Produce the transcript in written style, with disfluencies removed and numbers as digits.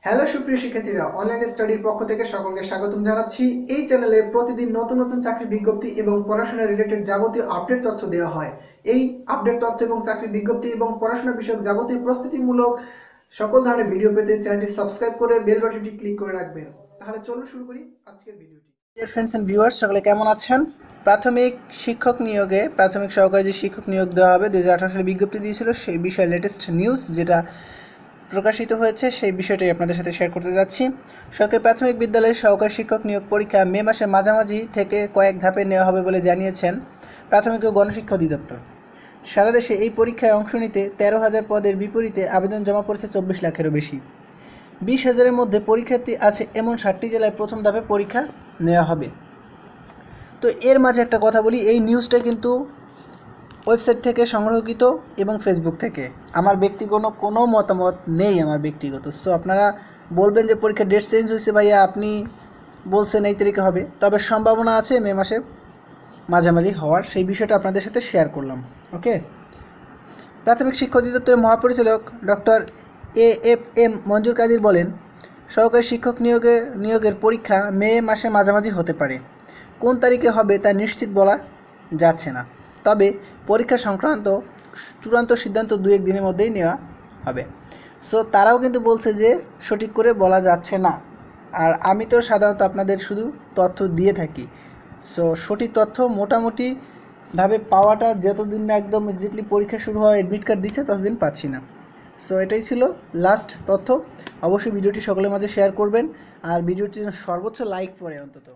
Hello সুপ্রিয় শিক্ষার্থীরা, online স্টাডির পক্ষ থেকে সকলকে স্বাগতম জানাচ্ছি। এই চ্যানেলে প্রতিদিন নতুন নতুন চাকরির বিজ্ঞপ্তি এবং পড়াশোনা রিলেটেড যাবতীয় আপডেট তথ্য দেওয়া হয়। এই আপডেট তথ্য এবং চাকরির বিজ্ঞপ্তি এবং পড়াশোনা বিষয়ক যাবতীয় প্রস্তুতিমূলক সকল ধরনের ভিডিও পেতে চ্যানেলটি সাবস্ক্রাইব করে বেল বাটনটি ক্লিক করে রাখবেন। তাহলে চলুন শুরু করি আজকের ভিডিওটি। ডিয়ার ফ্রেন্ডস এন্ড ভিউয়ার্স, সকলে কেমন আছেন? প্রাথমিক শিক্ষক নিয়োগে প্রাথমিক সহকারী যে শিক্ষক নিয়োগ দেওয়া হবে 2018 সালে বিজ্ঞপ্তি দিয়েছিল, সেই বিষয়ে লেটেস্ট নিউজ যেটা প্রকাশিত হয়েছে সেই বিষয়টাই আপনাদের সাথে শেয়ার করতে যাচ্ছি। সরকারি প্রাথমিক বিদ্যালয়ের সহকারী শিক্ষক নিয়োগ পরীক্ষা মে মাসের মাঝামাঝি থেকে কয়েক ধাপে নেওয়া হবে বলে জানিয়েছেন প্রাথমিক ও গণশিক্ষা অধিদপ্তর। সারা দেশে এই পরীক্ষায় অংশ নিতে 13,000 পদের বিপরীতে আবেদন জমা পড়েছে 24 লাখেরও বেশি। 20,000-এর মধ্যে পরীক্ষার্থী আছে এমন 7টি জেলায় প্রথম ধাপে পরীক্ষা নেওয়া হবে। তো এর মাঝে একটা কথা বলি, এই নিউজটা কিন্তু ওয়েবসাইট থেকে সংগ্রহকৃত এবং ফেসবুক থেকে। আমার ব্যক্তিগত কোনো মতামত নেই আমার ব্যক্তিগত। সো আপনারা বলবেন যে পরীক্ষার ডেট চেঞ্জ হয়েছে ভাইয়া, আপনি বলছেন এই তারিখে হবে, তবে সম্ভাবনা আছে মে মাসের মাঝামাঝি হওয়ার, সেই বিষয়টা আপনাদের সাথে শেয়ার করলাম। ওকে। প্রাথমিক শিক্ষা অধিদপ্তরের মহাপরিচালক ডক্টর AFM মঞ্জুর কাদির বলেন, সহকারী শিক্ষক নিয়োগের পরীক্ষা মে মাসের মাঝামাঝি হতে পারে। কোন তারিখে হবে তা নিশ্চিত বলা যাচ্ছে না, তবে পরীক্ষা সংক্রান্ত চূড়ান্ত সিদ্ধান্ত 2-1 দিনের মধ্যেই নেওয়া হবে। সো তারাও কিন্তু বলছে যে সঠিক করে বলা যাচ্ছে না, আর আমি তো সাধারণত আপনাদের শুধু তথ্য দিয়ে থাকি। সো সঠিক তথ্য মোটামুটিভাবে পাওয়াটা যতদিন না একদম এক্স্যাক্টলি পরীক্ষা শুরু হওয়ার অ্যাডমিট কার্ড দিচ্ছে ততদিন পাচ্ছি না। সো এটাই ছিল লাস্ট তথ্য। অবশ্যই ভিডিওটি সকলের মাঝে শেয়ার করবেন, আর ভিডিওটি সর্বোচ্চ লাইক পড়ে অন্তত।